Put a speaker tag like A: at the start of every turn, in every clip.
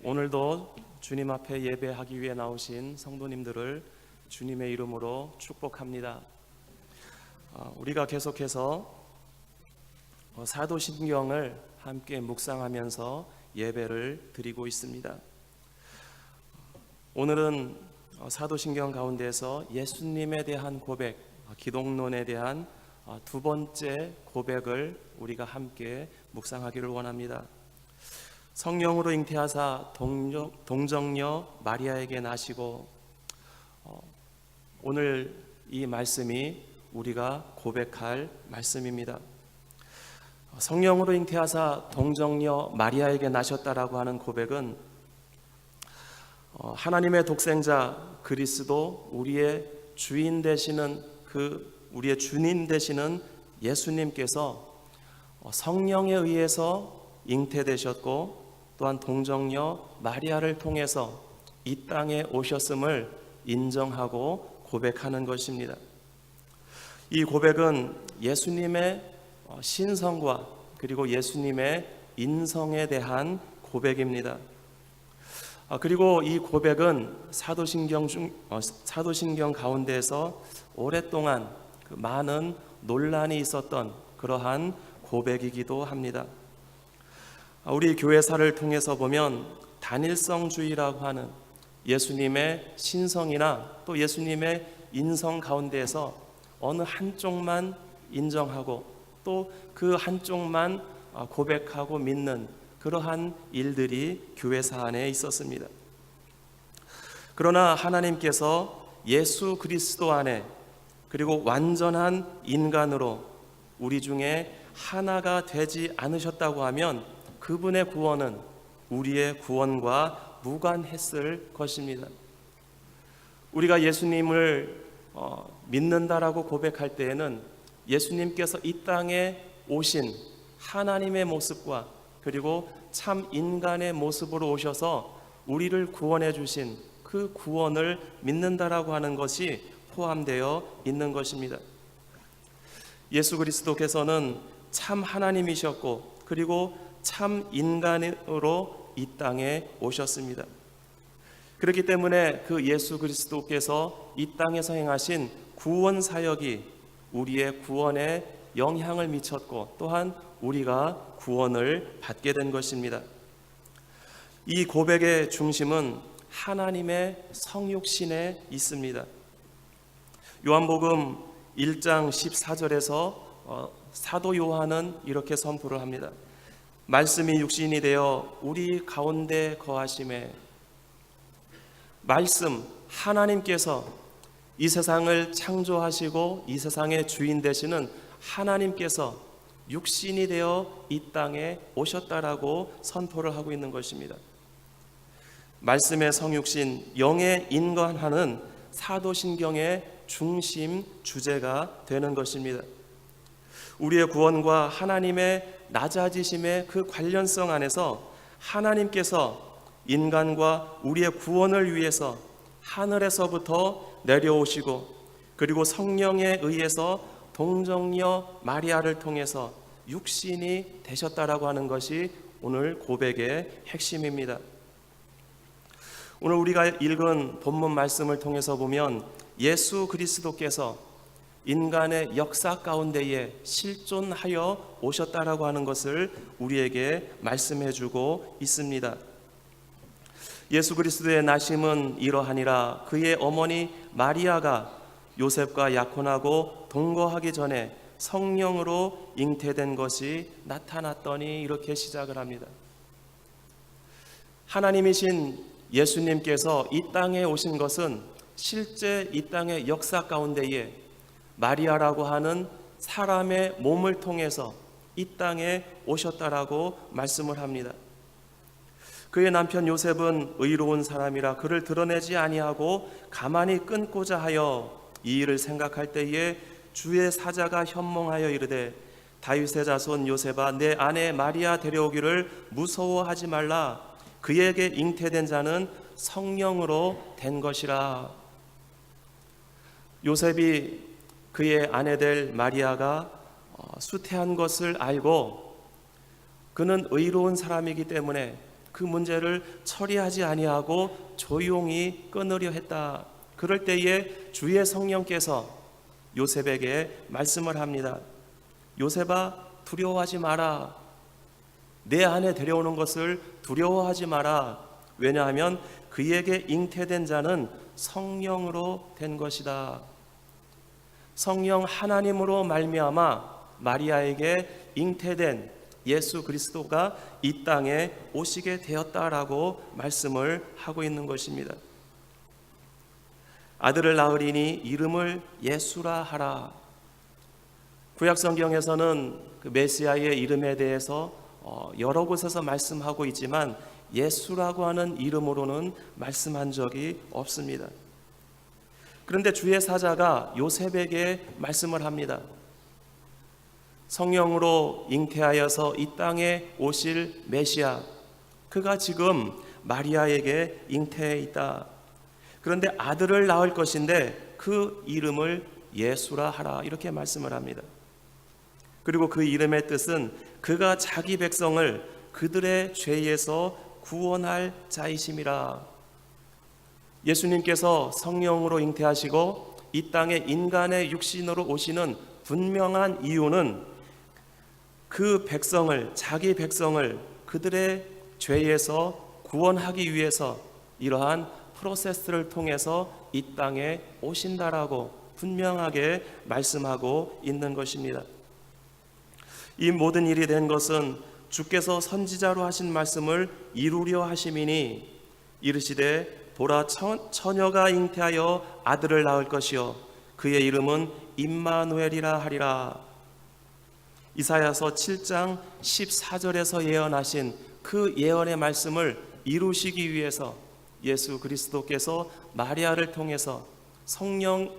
A: 오늘도 주님 앞에 예배하기 위해 나오신 성도님들을 주님의 이름으로 축복합니다. 우리가 계속해서 사도신경을 함께 묵상하면서 예배를 드리고 있습니다. 오늘은 사도신경 가운데서 예수님에 대한 고백, 기독론에 대한 두 번째 고백을 우리가 함께 묵상하기를 원합니다. 성령으로 잉태하사 동정녀 마리아에게 나시고, 오늘 이 말씀이 우리가 고백할 말씀입니다. 성령으로 잉태하사 동정녀 마리아에게 나셨다라고 하는 고백은 하나님의 독생자 그리스도, 우리의 주인 되시는 우리의 주님 되시는 예수님께서 성령에 의해서 잉태되셨고, 또한 동정녀 마리아를 통해서 이 땅에 오셨음을 인정하고 고백하는 것입니다. 이 고백은 예수님의 신성과 그리고 예수님의 인성에 대한 고백입니다. 그리고 이 고백은 사도신경 가운데에서 오랫동안 많은 논란이 있었던 그러한 고백이기도 합니다. 우리 교회사를 통해서 보면 단일성주의라고 하는 예수님의 신성이나 또 예수님의 인성 가운데에서 어느 한쪽만 인정하고 또 그 한쪽만 고백하고 믿는 그러한 일들이 교회사 안에 있었습니다. 그러나 하나님께서 예수 그리스도 안에, 그리고 완전한 인간으로 우리 중에 하나가 되지 않으셨다고 하면 그분의 구원은 우리의 구원과 무관했을 것입니다. 우리가 예수님을 믿는다라고 고백할 때에는 예수님께서 이 땅에 오신 하나님의 모습과 그리고 참 인간의 모습으로 오셔서 우리를 구원해 주신 그 구원을 믿는다라고 하는 것이 포함되어 있는 것입니다. 예수 그리스도께서는 참 하나님이셨고 그리고 참 인간으로 이 땅에 오셨습니다. 그렇기 때문에 그 예수 그리스도께서 이 땅에서 행하신 구원 사역이 우리의 구원에 영향을 미쳤고, 또한 우리가 구원을 받게 된 것입니다. 이 고백의 중심은 하나님의 성육신에 있습니다. 요한복음 1장 14절에서 사도 요한은 이렇게 선포를 합니다. 말씀이 육신이 되어 우리 가운데 거하심에, 말씀, 하나님께서 이 세상을 창조하시고 이 세상의 주인 되시는 하나님께서 육신이 되어 이 땅에 오셨다라고 선포를 하고 있는 것입니다. 말씀의 성육신, 영의 인간하는 사도신경의 중심 주제가 되는 것입니다. 우리의 구원과 하나님의 낮아지심의 그 관련성 안에서 하나님께서 인간과 우리의 구원을 위해서 하늘에서부터 내려오시고, 그리고 성령에 의해서 동정녀 마리아를 통해서 육신이 되셨다라고 하는 것이 오늘 고백의 핵심입니다. 오늘 우리가 읽은 본문 말씀을 통해서 보면 예수 그리스도께서 인간의 역사 가운데에 실존하여 오셨다라고 하는 것을 우리에게 말씀해 주고 있습니다. 예수 그리스도의 나심은 이러하니라. 그의 어머니 마리아가 요셉과 약혼하고 동거하기 전에 성령으로 잉태된 것이 나타났더니, 이렇게 시작을 합니다. 하나님이신 예수님께서 이 땅에 오신 것은 실제 이 땅의 역사 가운데에 마리아라고 하는 사람의 몸을 통해서 이 땅에 오셨다라고 말씀을 합니다. 그의 남편 요셉은 의로운 사람이라 그를 드러내지 아니하고 가만히 끊고자 하여 이 일을 생각할 때에 주의 사자가 현몽하여 이르되, 다윗의 자손 요셉아, 내 아내 마리아 데려오기를 무서워하지 말라. 그에게 잉태된 자는 성령으로 된 것이라. 요셉이 그의 아내 될 마리아가 수태한 것을 알고, 그는 의로운 사람이기 때문에 그 문제를 처리하지 아니하고 조용히 끊으려 했다. 그럴 때에 주의 성령께서 요셉에게 말씀을 합니다. 요셉아, 두려워하지 마라. 내 안에 데려오는 것을 두려워하지 마라. 왜냐하면 그에게 잉태된 자는 성령으로 된 것이다. 성령 하나님으로 말미암아 마리아에게 잉태된 예수 그리스도가 이 땅에 오시게 되었다라고 말씀을 하고 있는 것입니다. 아들을 낳으리니 이름을 예수라 하라. 구약 성경에서는 그 메시아의 이름에 대해서 여러 곳에서 말씀하고 있지만 예수라고 하는 이름으로는 말씀한 적이 없습니다. 그런데 주의 사자가 요셉에게 말씀을 합니다. 성령으로 잉태하여서 이 땅에 오실 메시아, 그가 지금 마리아에게 잉태해 있다. 그런데 아들을 낳을 것인데 그 이름을 예수라 하라, 이렇게 말씀을 합니다. 그리고 그 이름의 뜻은 그가 자기 백성을 그들의 죄에서 구원할 자이심이라. 예수님께서 성령으로 잉태하시고 이 땅에 인간의 육신으로 오시는 분명한 이유는 그 백성을, 자기 백성을 그들의 죄에서 구원하기 위해서 이러한 프로세스를 통해서 이 땅에 오신다라고 분명하게 말씀하고 있는 것입니다. 이 모든 일이 된 것은 주께서 선지자로 하신 말씀을 이루려 하심이니 이르시되 보라, 처녀가 잉태하여 아들을 낳을 것이요 그의 이름은 임마누엘이라 하리라. 이사야서 7장 14절에서 예언하신 그 예언의 말씀을 이루시기 위해서 예수 그리스도께서 마리아를 통해서 성령으로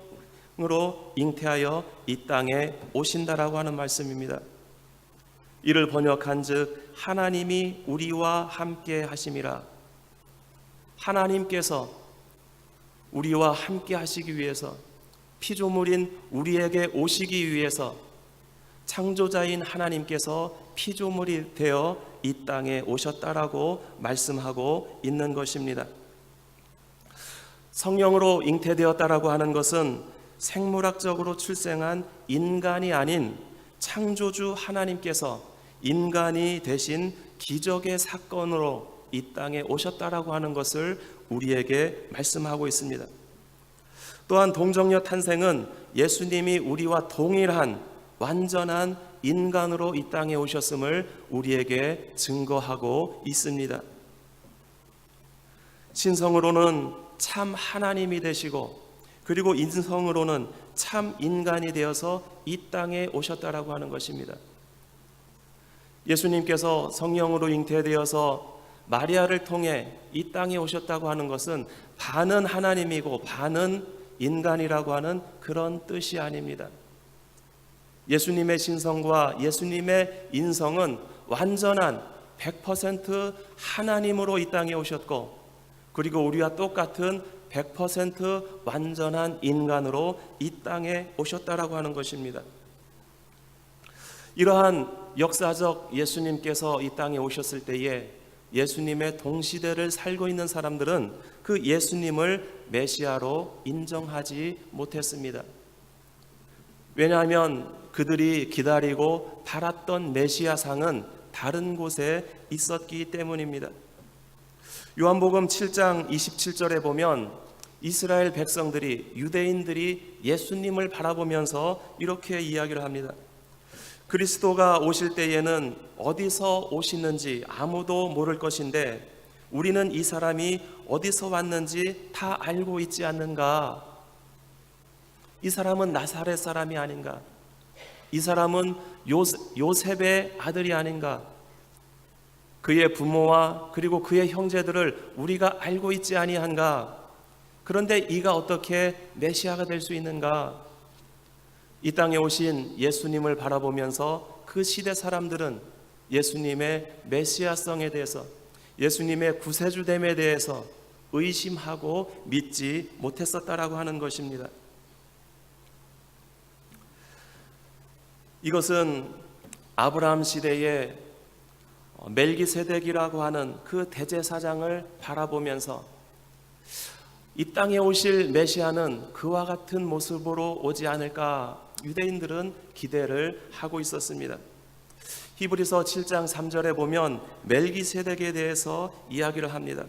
A: 잉태하여 이 땅에 오신다라고 하는 말씀입니다. 이를 번역한즉 하나님이 우리와 함께 하심이라. 하나님께서 우리와 함께 하시기 위해서, 피조물인 우리에게 오시기 위해서 창조자인 하나님께서 피조물이 되어 이 땅에 오셨다라고 말씀하고 있는 것입니다. 성령으로 잉태되었다라고 하는 것은 생물학적으로 출생한 인간이 아닌 창조주 하나님께서 인간이 되신 기적의 사건으로 이 땅에 오셨다라고 하는 것을 우리에게 말씀하고 있습니다. 또한 동정녀 탄생은 예수님이 우리와 동일한 완전한 인간으로 이 땅에 오셨음을 우리에게 증거하고 있습니다. 신성으로는 참 하나님이 되시고 그리고 인성으로는 참 인간이 되어서 이 땅에 오셨다라고 하는 것입니다. 예수님께서 성령으로 잉태되어서 마리아를 통해 이 땅에 오셨다고 하는 것은 반은 하나님이고 반은 인간이라고 하는 그런 뜻이 아닙니다. 예수님의 신성과 예수님의 인성은 완전한 100% 하나님으로 이 땅에 오셨고 그리고 우리와 똑같은 100% 완전한 인간으로 이 땅에 오셨다라고 하는 것입니다. 이러한 역사적 예수님께서 이 땅에 오셨을 때에 예수님의 동시대를 살고 있는 사람들은 그 예수님을 메시아로 인정하지 못했습니다. 왜냐하면 그들이 기다리고 바랐던 메시아상은 다른 곳에 있었기 때문입니다. 요한복음 7장 27절에 보면 이스라엘 백성들이, 유대인들이 예수님을 바라보면서 이렇게 이야기를 합니다. 그리스도가 오실 때에는 어디서 오시는지 아무도 모를 것인데 우리는 이 사람이 어디서 왔는지 다 알고 있지 않는가? 이 사람은 나사렛 사람이 아닌가? 이 사람은 요셉의 아들이 아닌가? 그의 부모와 그리고 그의 형제들을 우리가 알고 있지 아니한가? 그런데 이가 어떻게 메시아가 될 수 있는가? 이 땅에 오신 예수님을 바라보면서 그 시대 사람들은 예수님의 메시아성에 대해서, 예수님의 구세주됨에 대해서 의심하고 믿지 못했었다라고 하는 것입니다. 이것은 아브라함 시대에 멜기세덱이라고 하는 그 대제사장을 바라보면서 이 땅에 오실 메시아는 그와 같은 모습으로 오지 않을까 유대인들은 기대를 하고 있었습니다. 히브리서 7장 3절에 보면 멜기세덱에 대해서 이야기를 합니다.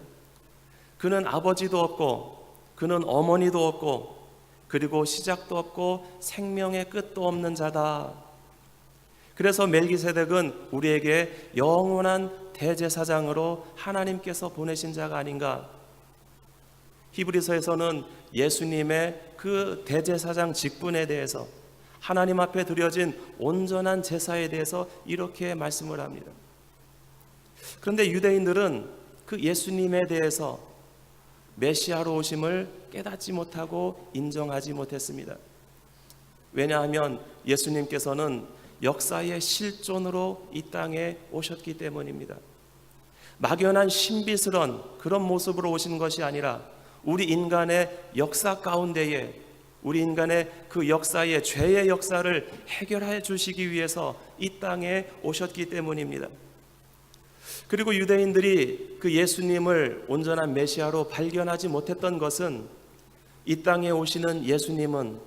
A: 그는 아버지도 없고 그는 어머니도 없고 그리고 시작도 없고 생명의 끝도 없는 자다. 그래서 멜기세덱은 우리에게 영원한 대제사장으로 하나님께서 보내신 자가 아닌가. 히브리서에서는 예수님의 그 대제사장 직분에 대해서 하나님 앞에 드려진 온전한 제사에 대해서 이렇게 말씀을 합니다. 그런데 유대인들은 그 예수님에 대해서 메시아로 오심을 깨닫지 못하고 인정하지 못했습니다. 왜냐하면 예수님께서는 역사의 실존으로 이 땅에 오셨기 때문입니다. 막연한 신비스런 그런 모습으로 오신 것이 아니라 우리 인간의 역사 가운데에 우리 인간의 그 역사의 죄의 역사를 해결해 주시기 위해서 이 땅에 오셨기 때문입니다. 그리고 유대인들이 그 예수님을 온전한 메시아로 발견하지 못했던 것은 이 땅에 오시는 예수님은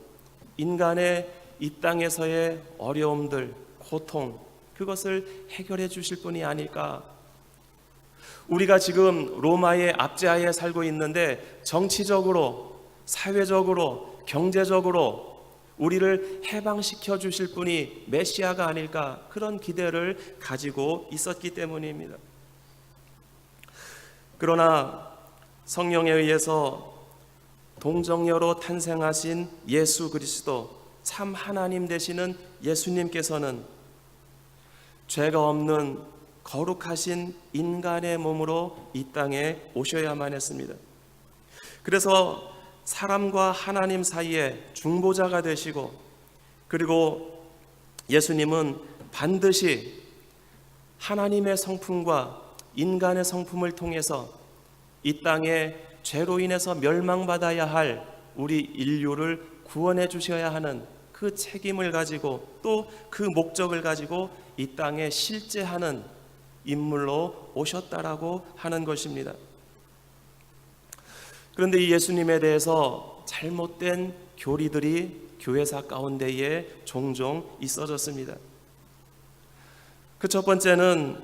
A: 인간의 이 땅에서의 어려움들, 고통, 그것을 해결해 주실 분이 아닐까. 우리가 지금 로마의 압제하에 살고 있는데 정치적으로, 사회적으로, 경제적으로 우리를 해방시켜 주실 분이 메시아가 아닐까, 그런 기대를 가지고 있었기 때문입니다. 그러나 성령에 의해서 동정녀로 탄생하신 예수 그리스도, 참 하나님 되시는 예수님께서는 죄가 없는 거룩하신 인간의 몸으로 이 땅에 오셔야만 했습니다. 그래서 사람과 하나님 사이에 중보자가 되시고, 그리고 예수님은 반드시 하나님의 성품과 인간의 성품을 통해서 이 땅에 죄로 인해서 멸망받아야 할 우리 인류를 구원해 주셔야 하는 그 책임을 가지고 또 그 목적을 가지고 이 땅에 실제하는 인물로 오셨다라고 하는 것입니다. 그런데 이 예수님에 대해서 잘못된 교리들이 교회사 가운데에 종종 있어졌습니다. 그 첫 번째는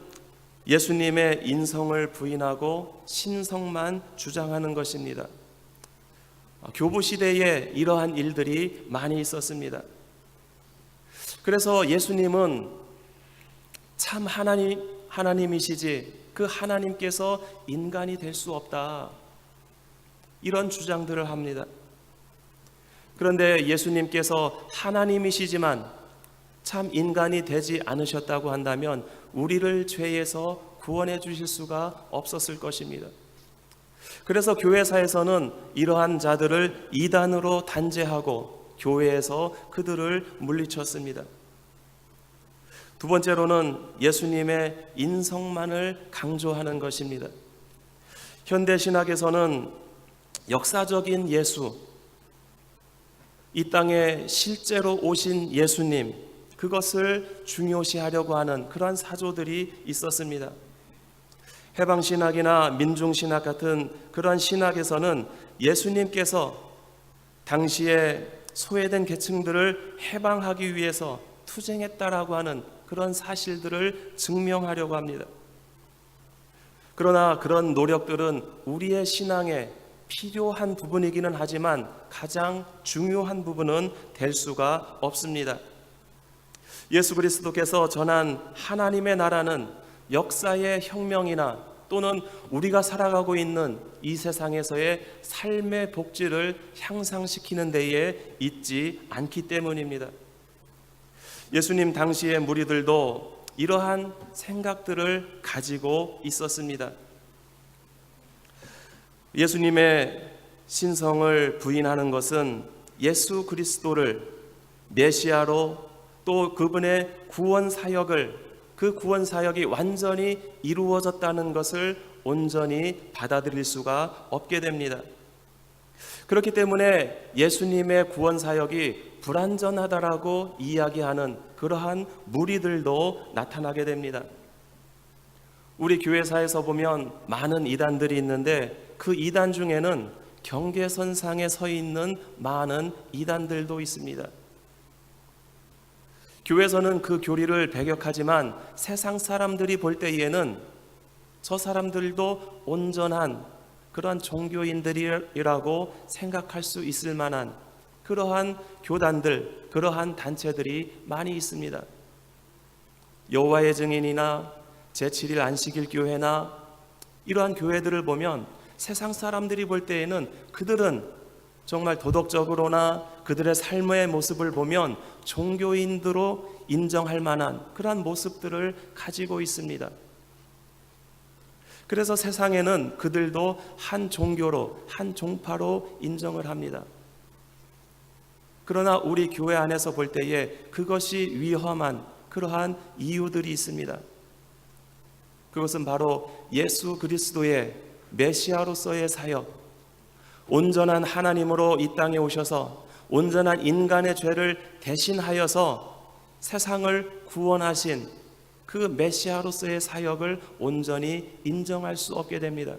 A: 예수님의 인성을 부인하고 신성만 주장하는 것입니다. 교부 시대에 이러한 일들이 많이 있었습니다. 그래서 예수님은 참 하나님이시지 그 하나님께서 인간이 될 수 없다, 이런 주장들을 합니다. 그런데 예수님께서 하나님이시지만 참 인간이 되지 않으셨다고 한다면 우리를 죄에서 구원해 주실 수가 없었을 것입니다. 그래서 교회사에서는 이러한 자들을 이단으로 단죄하고 교회에서 그들을 물리쳤습니다. 두 번째로는 예수님의 인성만을 강조하는 것입니다. 현대신학에서는 역사적인 예수, 이 땅에 실제로 오신 예수님, 그것을 중요시하려고 하는 그러한 사조들이 있었습니다. 해방신학이나 민중신학 같은 그러한 신학에서는 예수님께서 당시에 소외된 계층들을 해방하기 위해서 투쟁했다라고 하는 그런 사실들을 증명하려고 합니다. 그러나 그런 노력들은 우리의 신앙에 필요한 부분이기는 하지만 가장 중요한 부분은 될 수가 없습니다. 예수 그리스도께서 전한 하나님의 나라는 역사의 혁명이나 또는 우리가 살아가고 있는 이 세상에서의 삶의 복지를 향상시키는 데에 있지 않기 때문입니다. 예수님 당시의 무리들도 이러한 생각들을 가지고 있었습니다. 예수님의 신성을 부인하는 것은 예수 그리스도를 메시아로 또 그분의 구원 사역을, 그 구원 사역이 완전히 이루어졌다는 것을 온전히 받아들일 수가 없게 됩니다. 그렇기 때문에 예수님의 구원 사역이 불완전하다라고 이야기하는 그러한 무리들도 나타나게 됩니다. 우리 교회사에서 보면 많은 이단들이 있는데 그 이단 중에는 경계선상에 서 있는 많은 이단들도 있습니다. 교회에서는 그 교리를 배격하지만 세상 사람들이 볼 때에는 저 사람들도 온전한 그러한 종교인들이라고 생각할 수 있을 만한 그러한 교단들, 그러한 단체들이 많이 있습니다. 여호와의 증인이나 제7일 안식일 교회나 이러한 교회들을 보면 세상 사람들이 볼 때에는 그들은 정말 도덕적으로나 그들의 삶의 모습을 보면 종교인으로 인정할 만한 그러한 모습들을 가지고 있습니다. 그래서 세상에는 그들도 한 종교로, 한 종파로 인정을 합니다. 그러나 우리 교회 안에서 볼 때에 그것이 위험한 그러한 이유들이 있습니다. 그것은 바로 예수 그리스도의 메시아로서의 사역, 온전한 하나님으로 이 땅에 오셔서 온전한 인간의 죄를 대신하여서 세상을 구원하신 그 메시아로서의 사역을 온전히 인정할 수 없게 됩니다.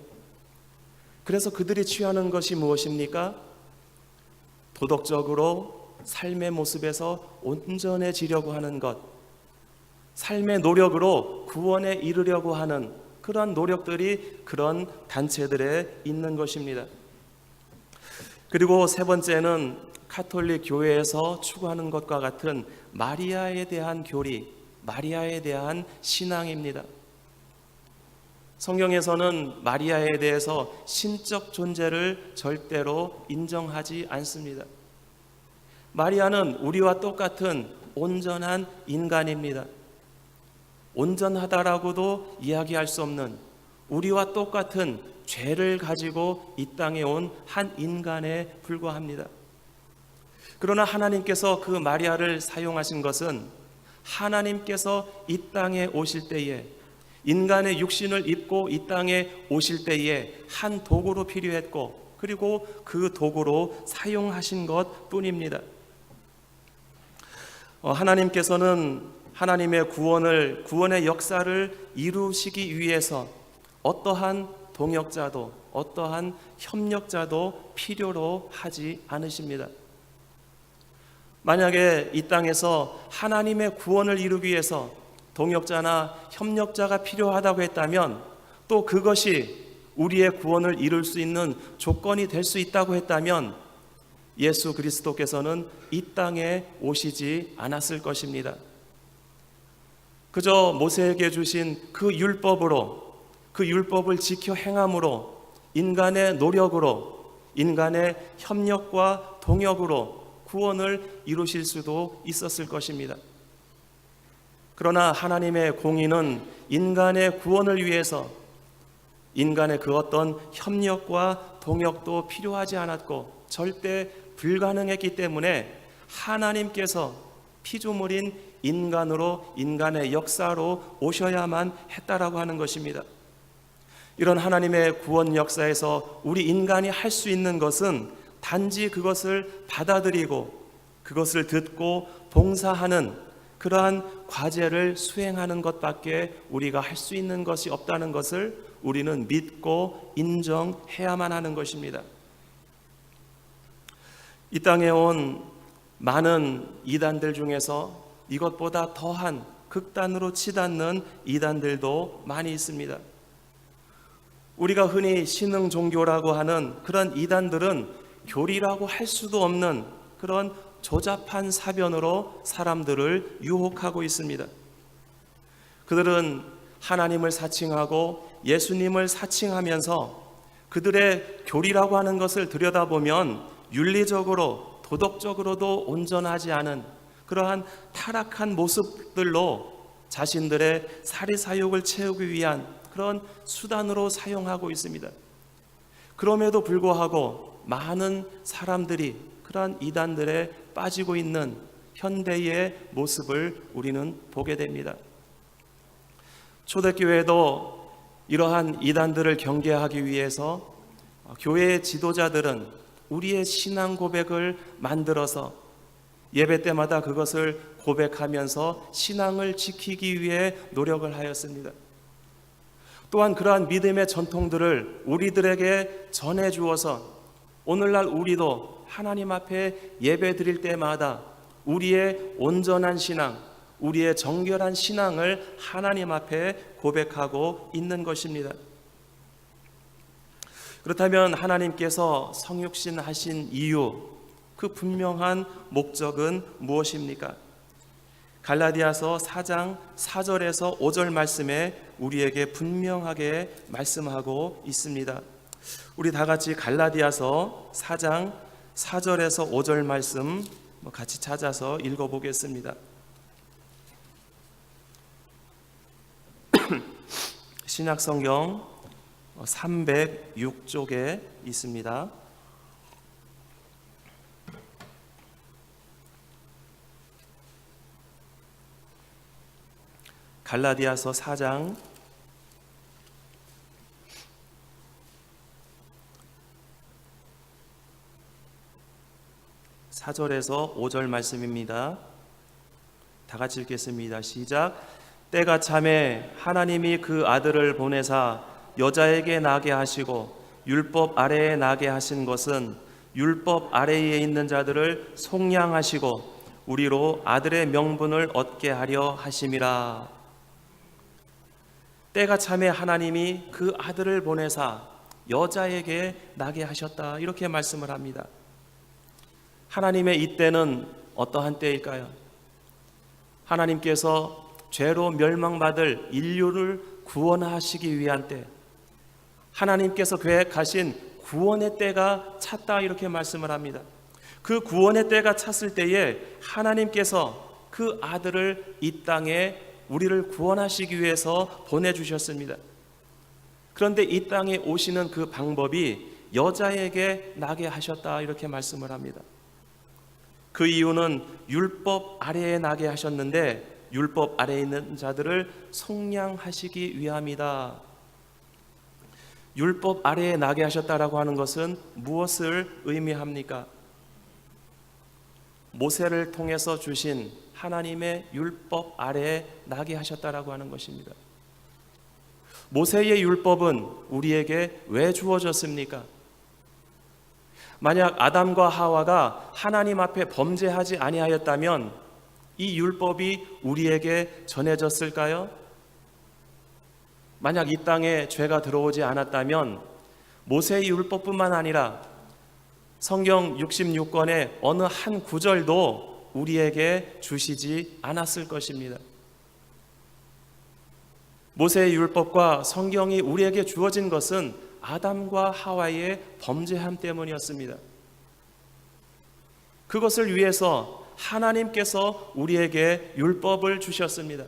A: 그래서 그들이 취하는 것이 무엇입니까? 도덕적으로 삶의 모습에서 온전해지려고 하는 것, 삶의 노력으로 구원에 이르려고 하는 그런 노력들이 그런 단체들에 있는 것입니다. 그리고 세 번째는 가톨릭 교회에서 추구하는 것과 같은 마리아에 대한 교리, 마리아에 대한 신앙입니다. 성경에서는 마리아에 대해서 신적 존재를 절대로 인정하지 않습니다. 마리아는 우리와 똑같은 온전한 인간입니다. 온전하다라고도 이야기할 수 없는 우리와 똑같은 죄를 가지고 이 땅에 온 한 인간에 불과합니다. 그러나 하나님께서 그 마리아를 사용하신 것은 하나님께서 이 땅에 오실 때에 인간의 육신을 입고 이 땅에 오실 때에 한 도구로 필요했고 그리고 그 도구로 사용하신 것 뿐입니다. 하나님께서는 하나님의 구원의 역사를 이루시기 위해서 어떠한 동역자도 어떠한 협력자도 필요로 하지 않으십니다. 만약에 이 땅에서 하나님의 구원을 이루기 위해서 동역자나 협력자가 필요하다고 했다면 또 그것이 우리의 구원을 이룰 수 있는 조건이 될 수 있다고 했다면 예수 그리스도께서는 이 땅에 오시지 않았을 것입니다. 그저 모세에게 주신 그 율법으로 그 율법을 지켜 행함으로 인간의 노력으로 인간의 협력과 동역으로 구원을 이루실 수도 있었을 것입니다. 그러나 하나님의 공의는 인간의 구원을 위해서 인간의 그 어떤 협력과 동역도 필요하지 않았고 절대 불가능했기 때문에 하나님께서 피조물인 인간으로 인간의 역사로 오셔야만 했다라고 하는 것입니다. 이런 하나님의 구원 역사에서 우리 인간이 할 수 있는 것은 단지 그것을 받아들이고 그것을 듣고 봉사하는 그러한 과제를 수행하는 것밖에 우리가 할 수 있는 것이 없다는 것을 우리는 믿고 인정해야만 하는 것입니다. 이 땅에 온 많은 이단들 중에서 이것보다 더한 극단으로 치닫는 이단들도 많이 있습니다. 우리가 흔히 신흥 종교라고 하는 그런 이단들은 교리라고 할 수도 없는 그런 조잡한 사변으로 사람들을 유혹하고 있습니다. 그들은 하나님을 사칭하고 예수님을 사칭하면서 그들의 교리라고 하는 것을 들여다보면 윤리적으로 도덕적으로도 온전하지 않은 그러한 타락한 모습들로 자신들의 사리사욕을 채우기 위한 그런 수단으로 사용하고 있습니다. 그럼에도 불구하고 많은 사람들이 그러한 이단들에 빠지고 있는 현대의 모습을 우리는 보게 됩니다. 초대교회도 이러한 이단들을 경계하기 위해서 교회의 지도자들은 우리의 신앙 고백을 만들어서 예배 때마다 그것을 고백하면서 신앙을 지키기 위해 노력을 하였습니다. 또한 그러한 믿음의 전통들을 우리들에게 전해 주어서 오늘날 우리도 하나님 앞에 예배 드릴 때마다 우리의 온전한 신앙, 우리의 정결한 신앙을 하나님 앞에 고백하고 있는 것입니다. 그렇다면 하나님께서 성육신 하신 이유, 그 분명한 목적은 무엇입니까? 갈라디아서 4장 4절에서 5절 말씀에 우리에게 분명하게 말씀하고 있습니다. 우리 다 같이 갈라디아서 4장 4절에서 5절 말씀 같이 찾아서 읽어보겠습니다. 신약성경 306쪽에 있습니다. 갈라디아서 4장 4절에서 5절 말씀입니다. 다 같이 읽겠습니다. 시작. 때가 차매 하나님이 그 아들을 보내사 여자에게 나게 하시고 율법 아래에 나게 하신 것은 율법 아래에 있는 자들을 속량하시고 우리로 아들의 명분을 얻게 하려 하심이라. 때가 차매 하나님이 그 아들을 보내사 여자에게 나게 하셨다, 이렇게 말씀을 합니다. 하나님의 이 때는 어떠한 때일까요? 하나님께서 죄로 멸망받을 인류를 구원하시기 위한 때, 하나님께서 계획하신 구원의 때가 찼다, 이렇게 말씀을 합니다. 그 구원의 때가 찼을 때에 하나님께서 그 아들을 이 땅에 우리를 구원하시기 위해서 보내주셨습니다. 그런데 이 땅에 오시는 그 방법이 여자에게 나게 하셨다, 이렇게 말씀을 합니다. 그 이유는 율법 아래에 나게 하셨는데 율법 아래에 있는 자들을 속량하시기 위함이다. 율법 아래에 나게 하셨다라고 하는 것은 무엇을 의미합니까? 모세를 통해서 주신 하나님의 율법 아래에 나게 하셨다라고 하는 것입니다. 모세의 율법은 우리에게 왜 주어졌습니까? 만약 아담과 하와가 하나님 앞에 범죄하지 아니하였다면 이 율법이 우리에게 전해졌을까요? 만약 이 땅에 죄가 들어오지 않았다면 모세의 율법뿐만 아니라 성경 66권의 어느 한 구절도 우리에게 주시지 않았을 것입니다. 모세의 율법과 성경이 우리에게 주어진 것은 아담과 하와의 범죄함 때문이었습니다. 그것을 위해서 하나님께서 우리에게 율법을 주셨습니다.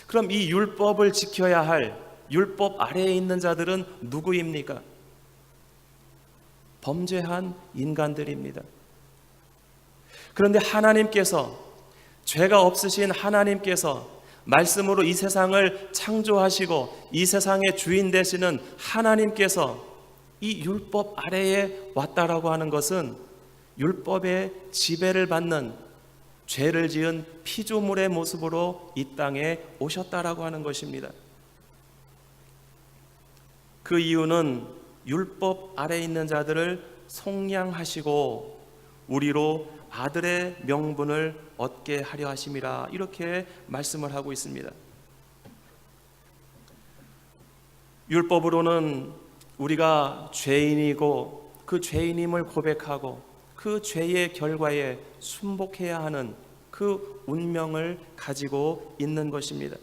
A: 그럼 이 율법을 지켜야 할 율법 아래에 있는 자들은 누구입니까? 범죄한 인간들입니다. 그런데 하나님께서, 죄가 없으신 하나님께서 말씀으로 이 세상을 창조하시고 이 세상의 주인 되시는 하나님께서 이 율법 아래에 왔다라고 하는 것은 율법의 지배를 받는 죄를 지은 피조물의 모습으로 이 땅에 오셨다라고 하는 것입니다. 그 이유는 율법 아래에 있는 자들을 속량하시고 우리로 아들의 명분을 얻게 하려 하심이라, 이렇게 말씀을 하고 있습니다. 율법으로는 우리가 죄인이고 그 죄인임을 고백하고 그 죄의 결과에 순복해야 하는 그 운명을 가지고 있는 것입니다.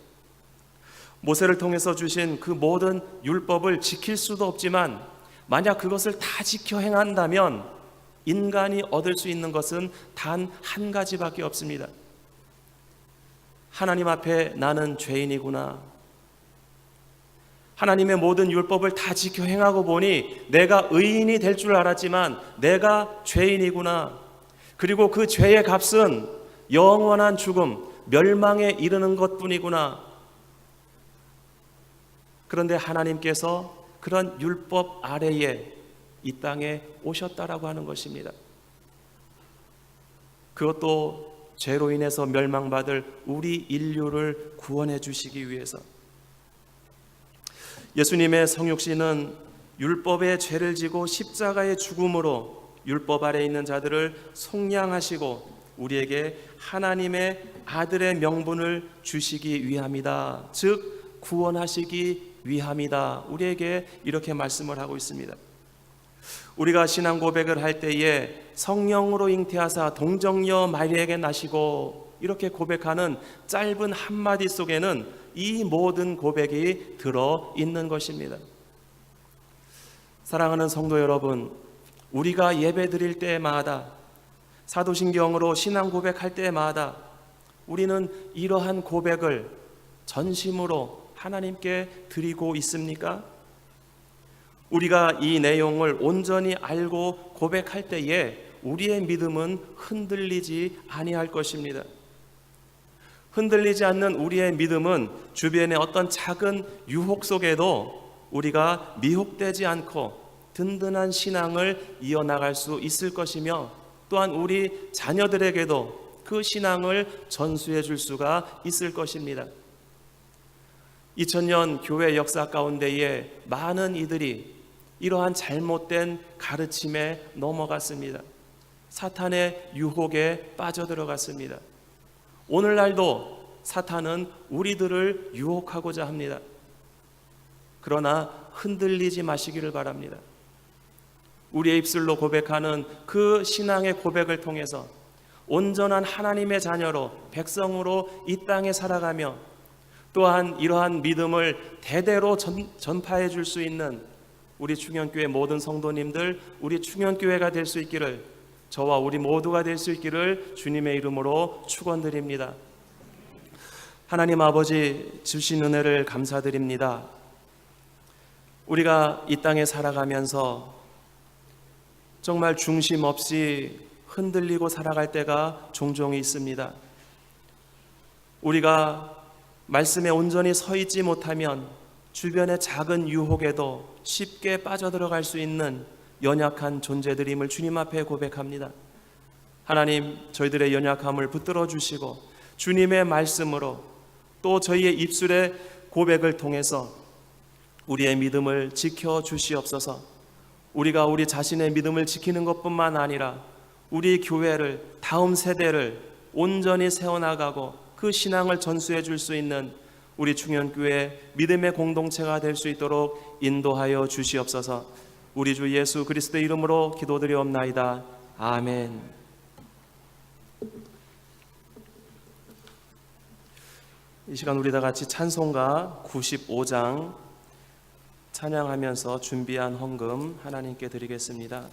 A: 모세를 통해서 주신 그 모든 율법을 지킬 수도 없지만 만약 그것을 다 지켜 행한다면 인간이 얻을 수 있는 것은 단 한 가지밖에 없습니다. 하나님 앞에 나는 죄인이구나. 하나님의 모든 율법을 다 지켜 행하고 보니 내가 의인이 될 줄 알았지만 내가 죄인이구나. 그리고 그 죄의 값은 영원한 죽음, 멸망에 이르는 것뿐이구나. 그런데 하나님께서 그런 율법 아래에 이 땅에 오셨다라고 하는 것입니다. 그것도 죄로 인해서 멸망받을 우리 인류를 구원해 주시기 위해서. 예수님의 성육신은 율법의 죄를 지고 십자가의 죽음으로 율법 아래 있는 자들을 속량하시고 우리에게 하나님의 아들의 명분을 주시기 위함이다. 즉 구원하시기 위함이다. 우리에게 이렇게 말씀을 하고 있습니다. 우리가 신앙 고백을 할 때에 성령으로 잉태하사 동정녀 마리아에게 나시고 이렇게 고백하는 짧은 한마디 속에는 이 모든 고백이 들어 있는 것입니다. 사랑하는 성도 여러분, 우리가 예배 드릴 때마다 사도신경으로 신앙 고백할 때마다 우리는 이러한 고백을 전심으로 하나님께 드리고 있습니까? 우리가 이 내용을 온전히 알고 고백할 때에 우리의 믿음은 흔들리지 아니할 것입니다. 흔들리지 않는 우리의 믿음은 주변의 어떤 작은 유혹 속에도 우리가 미혹되지 않고 든든한 신앙을 이어나갈 수 있을 것이며 또한 우리 자녀들에게도 그 신앙을 전수해 줄 수가 있을 것입니다. 2000년 교회 역사 가운데에 많은 이들이 이러한 잘못된 가르침에 넘어갔습니다. 사탄의 유혹에 빠져들어갔습니다. 오늘날도 사탄은 우리들을 유혹하고자 합니다. 그러나 흔들리지 마시기를 바랍니다. 우리의 입술로 고백하는 그 신앙의 고백을 통해서 온전한 하나님의 자녀로 백성으로 이 땅에 살아가며 또한 이러한 믿음을 대대로 전파해 줄 수 있는 우리 충현교회 모든 성도님들, 우리 충현교회가 될 수 있기를, 저와 우리 모두가 될 수 있기를 주님의 이름으로 축원드립니다. 하나님 아버지 주신 은혜를 감사드립니다. 우리가 이 땅에 살아가면서 정말 중심 없이 흔들리고 살아갈 때가 종종 있습니다. 우리가 말씀에 온전히 서 있지 못하면 주변의 작은 유혹에도 쉽게 빠져들어갈 수 있는 연약한 존재들임을 주님 앞에 고백합니다. 하나님, 저희들의 연약함을 붙들어 주시고 주님의 말씀으로 또 저희의 입술의 고백을 통해서 우리의 믿음을 지켜 주시옵소서. 우리가 우리 자신의 믿음을 지키는 것뿐만 아니라 우리 교회를, 다음 세대를 온전히 세워나가고 그 신앙을 전수해 줄 수 있는 우리 충현교회 믿음의 공동체가 될 수 있도록 인도하여 주시옵소서. 우리 주 예수 그리스도의 이름으로 기도드리옵나이다. 아멘. 이 시간 우리 다 같이 찬송가 95장 찬양하면서 준비한 헌금 하나님께 드리겠습니다.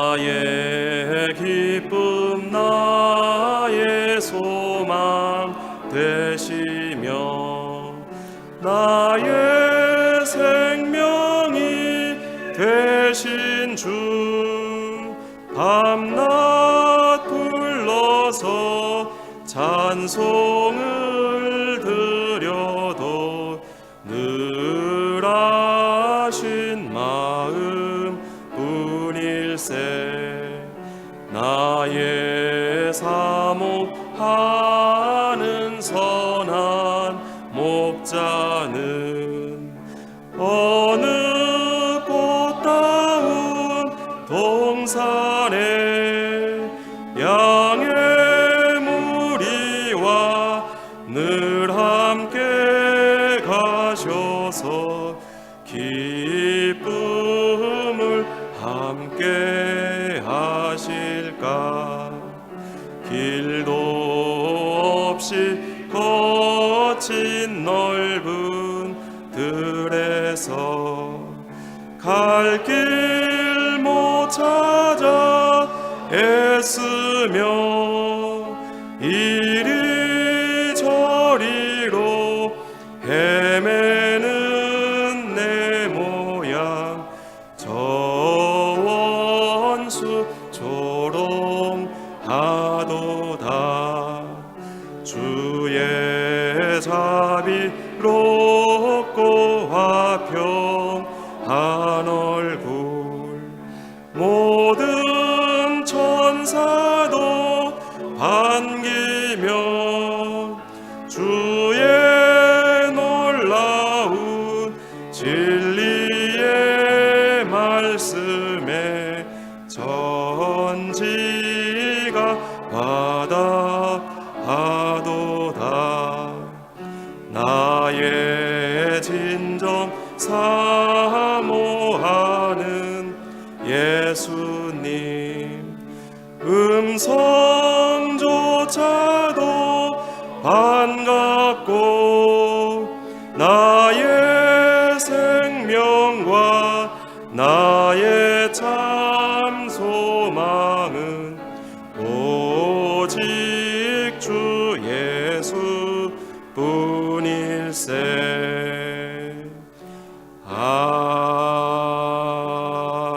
A: 나의 기쁨 나의 소망 되시며 나의 생명이 되신 주 밤낮 불러서 찬송을 드려도 늘 아신 마음 뿐일세. 나의 사모하는 선한 목자는 어느 꽃다운 동산에 양의 무리와 늘 함께 가셔서 기쁨을 함께 하실까. 길도 없이 거친 넓은 들에서 갈 길 못 찾아 애쓰며 이리저리로 헤매는 내 모양 저 원수 조롱하도다. 주의 자비롭고 한 얼굴 모든 천사도 반기며 주의 놀라운 진리의 말씀에 전지가 바다하도다. 나의 진정 사모하는 예수님 음성조차도 반갑고 나의 생명과 나의 참 소망은 오직 주 예수 뿐일세.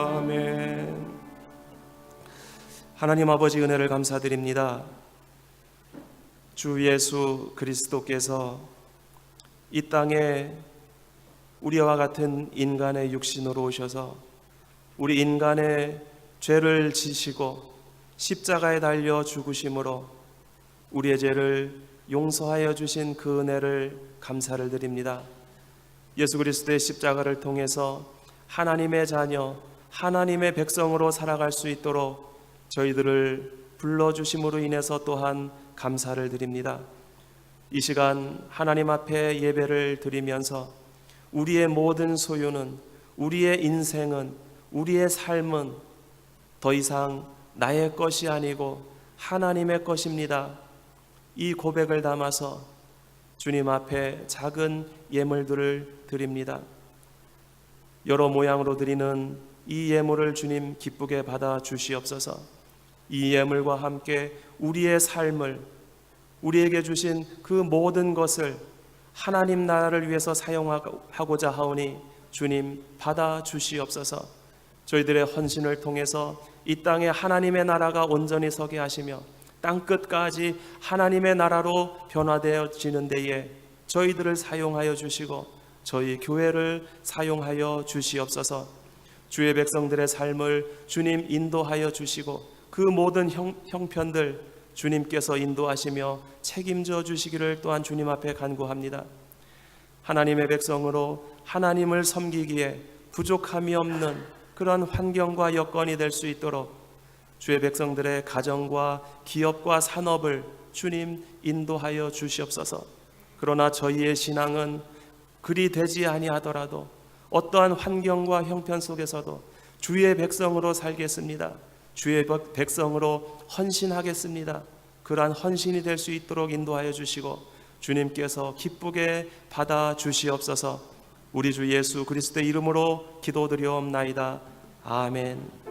A: 아멘. 하나님 아버지 은혜를 감사드립니다. 주 예수 그리스도께서 이 땅에 우리와 같은 인간의 육신으로 오셔서 우리 인간의 죄를 지시고 십자가에 달려 죽으심으로 우리의 죄를 용서하여 주신 그 은혜를 감사를 드립니다. 예수 그리스도의 십자가를 통해서 하나님의 자녀, 하나님의 백성으로 살아갈 수 있도록 저희들을 불러주심으로 인해서 또한 감사를 드립니다. 이 시간 하나님 앞에 예배를 드리면서 우리의 모든 소유는, 우리의 인생은, 우리의 삶은 더 이상 나의 것이 아니고 하나님의 것입니다. 이 고백을 담아서 주님 앞에 작은 예물들을 드립니다. 여러 모양으로 드리는 이 예물을 주님 기쁘게 받아 주시옵소서. 이 예물과 함께 우리의 삶을, 우리에게 주신 그 모든 것을 하나님 나라를 위해서 사용하고자 하오니 주님 받아 주시옵소서. 저희들의 헌신을 통해서 이 땅에 하나님의 나라가 온전히 서게 하시며 땅끝까지 하나님의 나라로 변화되어지는 데에 저희들을 사용하여 주시고 저희 교회를 사용하여 주시옵소서. 주의 백성들의 삶을 주님 인도하여 주시고 그 모든 형편들 주님께서 인도하시며 책임져 주시기를 또한 주님 앞에 간구합니다. 하나님의 백성으로 하나님을 섬기기에 부족함이 없는 그런 환경과 여건이 될 수 있도록 주의 백성들의 가정과 기업과 산업을 주님 인도하여 주시옵소서. 그러나 저희의 신앙은 그리 되지 아니하더라도 어떠한 환경과 형편 속에서도 주의 백성으로 살겠습니다. 주의 백성으로 헌신하겠습니다. 그러한 헌신이 될 수 있도록 인도하여 주시고 주님께서 기쁘게 받아 주시옵소서. 우리 주 예수 그리스도의 이름으로 기도드리옵나이다. 아멘.